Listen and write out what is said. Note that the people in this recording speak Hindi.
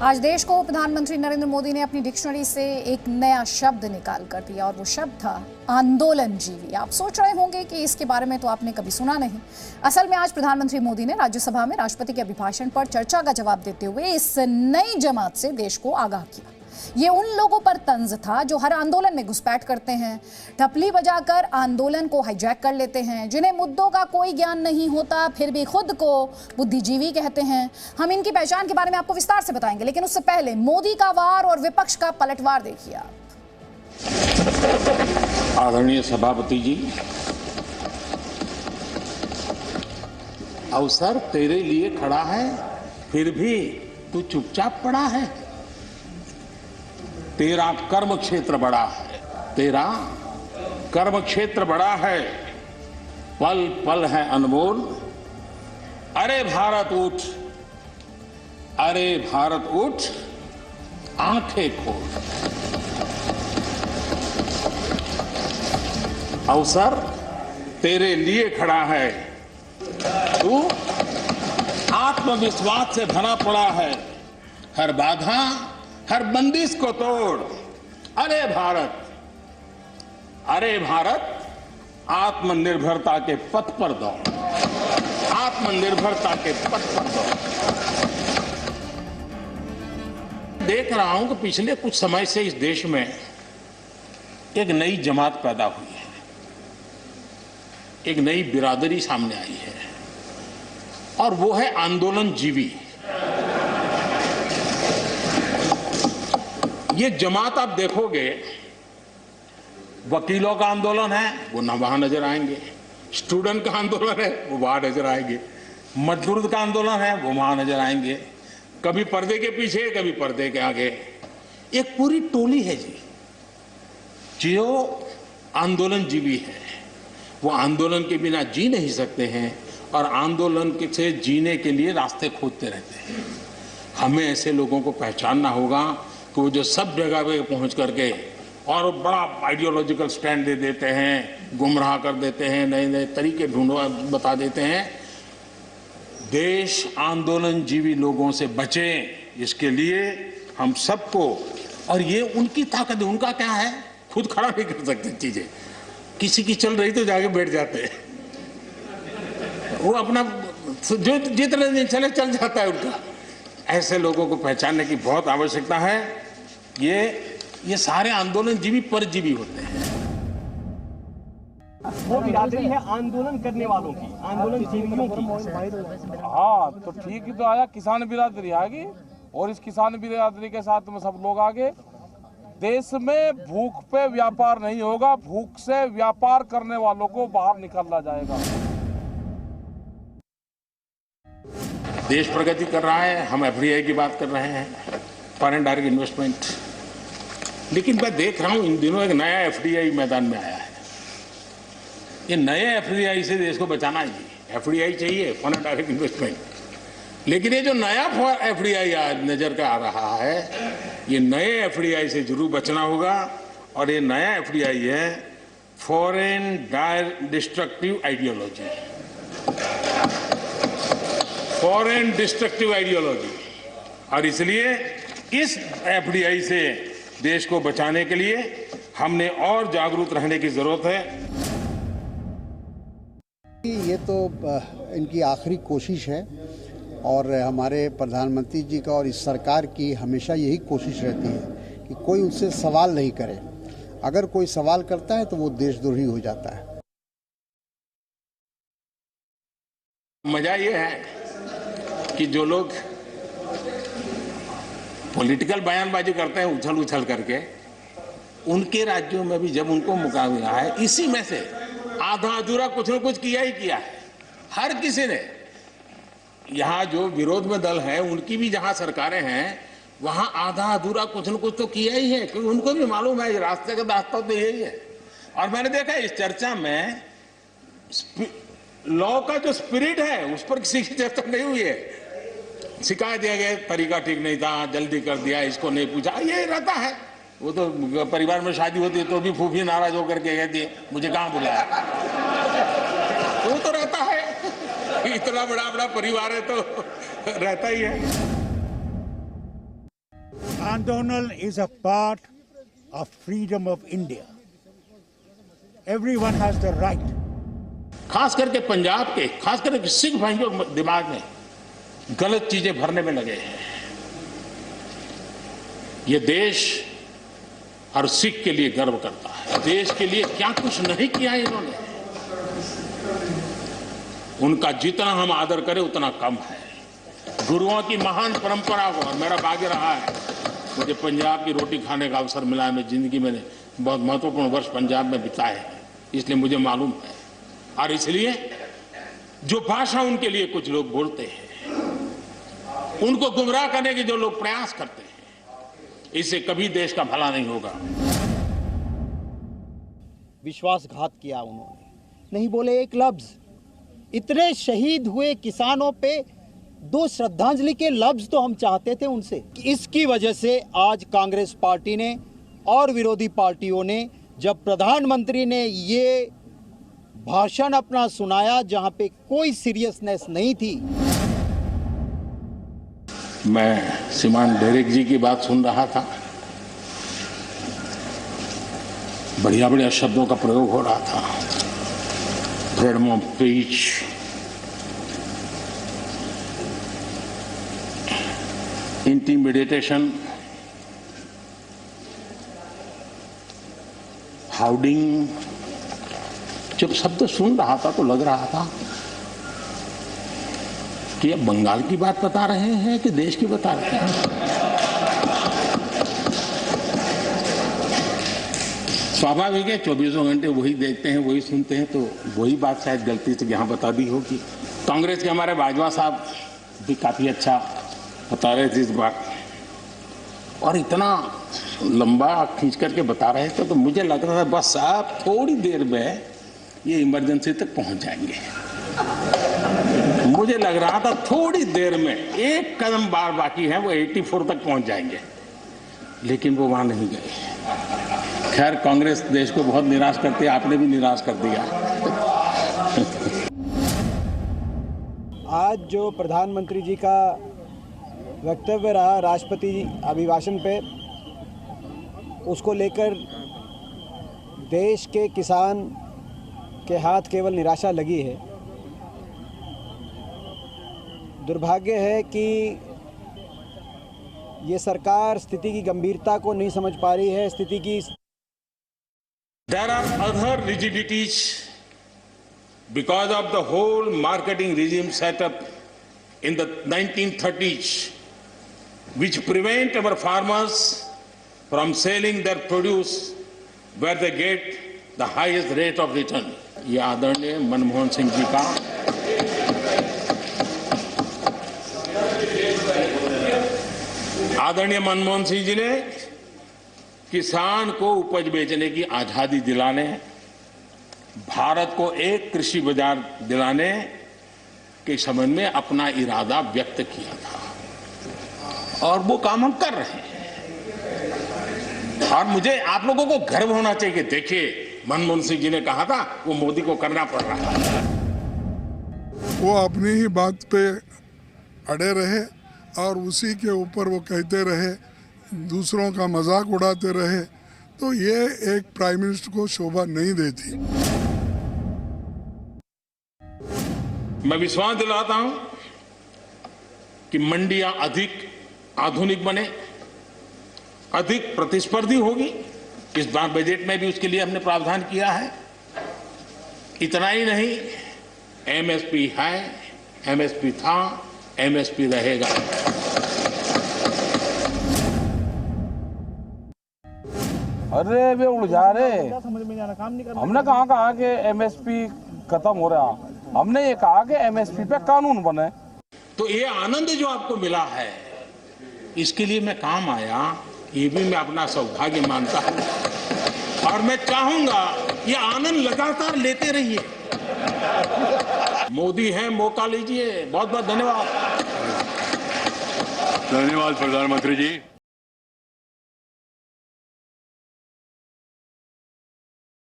आज देश को प्रधानमंत्री नरेंद्र मोदी ने अपनी डिक्शनरी से एक नया शब्द निकाल कर दिया और वो शब्द था आंदोलनजीवी। आप सोच रहे होंगे कि इसके बारे में तो आपने कभी सुना नहीं। असल में आज प्रधानमंत्री मोदी ने राज्यसभा में राष्ट्रपति के अभिभाषण पर चर्चा का जवाब देते हुए इस नई जमात से देश को आगाह किया। ये उन लोगों पर तंज था जो हर आंदोलन में घुसपैठ करते हैं, ढपली बजाकर आंदोलन को हाईजैक कर लेते हैं, जिन्हें मुद्दों का कोई ज्ञान नहीं होता, फिर भी खुद को बुद्धिजीवी कहते हैं। हम इनकी पहचान के बारे में आपको विस्तार से बताएंगे, लेकिन उससे पहले मोदी का वार और विपक्ष का पलटवार देखिए आप। आदरणीय सभापति जी, अवसर तेरे लिए खड़ा है, फिर भी तू चुपचाप पड़ा है। तेरा कर्म क्षेत्र बड़ा है, तेरा कर्म क्षेत्र बड़ा है, पल पल है अनमोल। अरे भारत उठ, अरे भारत उठ, आंखें खोल। अवसर तेरे लिए खड़ा है, तू आत्मविश्वास से भरा पड़ा है। हर बाधा, हर बंदिश को तोड़। अरे भारत, अरे भारत, आत्मनिर्भरता के पथ पर दौड़, आत्मनिर्भरता के पथ पर दौड़। देख रहा हूं कि पिछले कुछ समय से इस देश में एक नई जमात पैदा हुई है, एक नई बिरादरी सामने आई है, और वो है आंदोलनजीवी। ये जमात आप देखोगे, वकीलों का आंदोलन है वो ना वहां नजर आएंगे, स्टूडेंट का आंदोलन है वो वहां नजर आएंगे, मजदूर का आंदोलन है वो वहां नजर आएंगे, कभी पर्दे के पीछे कभी पर्दे के आगे। एक पूरी टोली है जी जो आंदोलनजीवी है। वो आंदोलन के बिना जी नहीं सकते हैं और आंदोलन से जीने के लिए रास्ते खोजते रहते हैं। हमें ऐसे लोगों को पहचानना होगा कि वो जो सब जगह पे पहुंच करके और बड़ा आइडियोलॉजिकल स्टैंड दे देते हैं, गुमराह कर देते हैं, नए नए तरीके बता देते हैं। देश आंदोलनजीवी लोगों से बचे, इसके लिए हम सबको, और ये उनकी ताकत है। उनका क्या है, खुद खड़ा नहीं कर सकते चीजें, किसी की चल रही तो जाके बैठ जाते हैं, वो अपना जो जितने दिन चले चल जाता है उनका। ऐसे लोगों को पहचानने की बहुत आवश्यकता है। ये सारे आंदोलनजीवी परजीवी होते हैं। वो बिरादरी है आंदोलन करने वालों की, आंदोलनजीवियों की। हाँ, तो ठीक ही तो आया, किसान बिरादरी आएगी और इस किसान बिरादरी के साथ में सब लोग आगे। देश में भूख पे व्यापार नहीं होगा, भूख से व्यापार करने वालों को बाहर निकाला जाएगा। देश प्रगति कर रहा है, हम एफडीआई की बात कर रहे हैं, फॉरेन डायरेक्ट इन्वेस्टमेंट। लेकिन मैं देख रहा हूं इन दिनों एक नया एफडीआई मैदान में आया है। ये नए एफडीआई से देश को बचाना है। एफडीआई चाहिए, फॉरेन डायरेक्ट इन्वेस्टमेंट, लेकिन ये जो नया एफडीआई आज नजर का आ रहा है, ये नए एफडीआई से जरूर बचना होगा। और ये नया एफडीआई है foreign direct destructive ideology, foreign destructive ideology. और इसलिए इस एफडीआई से देश को बचाने के लिए हमने और जागरूक रहने की जरूरत है। ये तो इनकी आखिरी कोशिश है और हमारे प्रधानमंत्री जी का और इस सरकार की हमेशा यही कोशिश रहती है कि कोई उनसे सवाल नहीं करे। अगर कोई सवाल करता है तो वो देशद्रोही हो जाता है। मजा ये है कि जो लोग पॉलिटिकल बयानबाजी करते हैं उछल उछल करके, उनके राज्यों में भी जब उनको मौका मिला है, इसी में से आधा अधूरा कुछ न कुछ किया ही किया है हर किसी ने। यहाँ जो विरोध में दल है उनकी भी जहाँ सरकारें हैं वहाँ आधा अधूरा कुछ न कुछ तो किया ही है, क्योंकि उनको भी मालूम है रास्ते का रास्ता तो यही है। और मैंने देखा इस चर्चा में लॉ का जो स्पिरिट है उस पर किसी की चर्चा नहीं हुई है। शिकायत दिया गया तरीका ठीक नहीं था, जल्दी कर दिया, इसको नहीं पूछा, ये रहता है। वो तो परिवार में शादी होती है तो भी फूफी नाराज होकर के कहती है मुझे कहाँ बुलाया। वो तो रहता है, इतना बड़ा अपना परिवार है तो रहता ही है। Andolan is a part of freedom of India. Everyone has the right. खास करके पंजाब के, खास करके सिख भाइयों के दिमाग में गलत चीजें भरने में लगे हैं। ये देश हर सिख के लिए गर्व करता है। देश के लिए क्या कुछ नहीं किया इन्होंने। उनका जितना हम आदर करें उतना कम है। गुरुओं की महान परंपरा को, और मेरा भाग्य रहा है मुझे पंजाब की रोटी खाने का अवसर मिला है। मैं जिंदगी में बहुत महत्वपूर्ण वर्ष पंजाब में बिताए हैं, इसलिए मुझे मालूम है। और इसलिए जो भाषा उनके लिए कुछ लोग बोलते हैं, उनको गुमराह करने के जो लोग प्रयास करते हैं, इससे कभी देश का भला नहीं होगा। विश्वासघात किया उन्होंने, नहीं बोले एक लफ्ज। इतने शहीद हुए किसानों पे 2 श्रद्धांजलि के लफ्ज तो हम चाहते थे उनसे। इसकी वजह से आज कांग्रेस पार्टी ने और विरोधी पार्टियों ने, जब प्रधानमंत्री ने ये भाषण अपना सुनाया जहां पे कोई सीरियसनेस नहीं थी। मैं श्रीमान डेरेक जी की बात सुन रहा था, बढ़िया बढ़िया शब्दों का प्रयोग हो रहा था। फ्रीडम ऑफ स्पीच, इंटिमिडेशन, हाउडिंग, जब शब्द सुन रहा था तो लग रहा था कि ये बंगाल की बात बता रहे हैं कि देश की बता रहे हैं। स्वाभाविक है, 24 घंटे वही देखते हैं, वही सुनते हैं, तो वही बात शायद गलती से यहाँ बता दी होगी। कांग्रेस के हमारे बाजवा साहब भी काफी अच्छा बता रहे थे इस बात, और इतना लंबा खींच करके बता रहे थे तो मुझे लग रहा था बस साहब थोड़ी देर में ये इमरजेंसी तक पहुंच जाएंगे। मुझे लग रहा था थोड़ी देर में एक कदम बार बाकी है, वो 84 तक पहुंच जाएंगे, लेकिन वो वहां नहीं गए। खैर, कांग्रेस देश को बहुत निराश करती है, आपने भी निराश कर दिया। आज जो प्रधानमंत्री जी का वक्तव्य रहा राष्ट्रपति अभिभाषण पे, उसको लेकर देश के किसान के हाथ केवल निराशा लगी है। दुर्भाग्य है कि ये सरकार स्थिति की गंभीरता को नहीं समझ पा रही है। स्थिति की There are other rigidities because of the whole marketing regime set up in the 1930s, which prevent our farmers from selling their produce where they get the highest rate of return. ये आदरणीय मनमोहन सिंह जी का आदरणीय मनमोहन सिंह जी ने किसान को उपज बेचने की आजादी दिलाने, भारत को एक कृषि बाजार दिलाने के संबंध में अपना इरादा व्यक्त किया था, और वो काम हम कर रहे हैं। और मुझे आप लोगों को गर्व होना चाहिए कि देखिए, मनमोहन सिंह जी ने कहा था वो मोदी को करना पड़ रहा है। वो अपनी ही बात पे अड़े रहे और उसी के ऊपर वो कहते रहे, दूसरों का मजाक उड़ाते रहे, तो ये एक प्राइम मिनिस्टर को शोभा नहीं देती। मैं विश्वास दिलाता हूं कि मंडियां अधिक आधुनिक बने, अधिक प्रतिस्पर्धी होगी। इस बार बजट में भी उसके लिए हमने प्रावधान किया है। इतना ही नहीं, एमएसपी है, एमएसपी था, एमएसपी रहेगा। अरे वे उलझा रहे, हमने कहा कि एमएसपी खत्म हो रहा, हमने ये कहा कि एमएसपी पे कानून बने। तो ये आनंद जो आपको मिला है, इसके लिए मैं काम आया, ये भी मैं अपना सौभाग्य मानता हूं, और मैं चाहूंगा ये आनंद लगातार लेते रहिए। मोदी है, मौका लीजिए। बहुत बहुत धन्यवाद। धन्यवाद प्रधानमंत्री जी।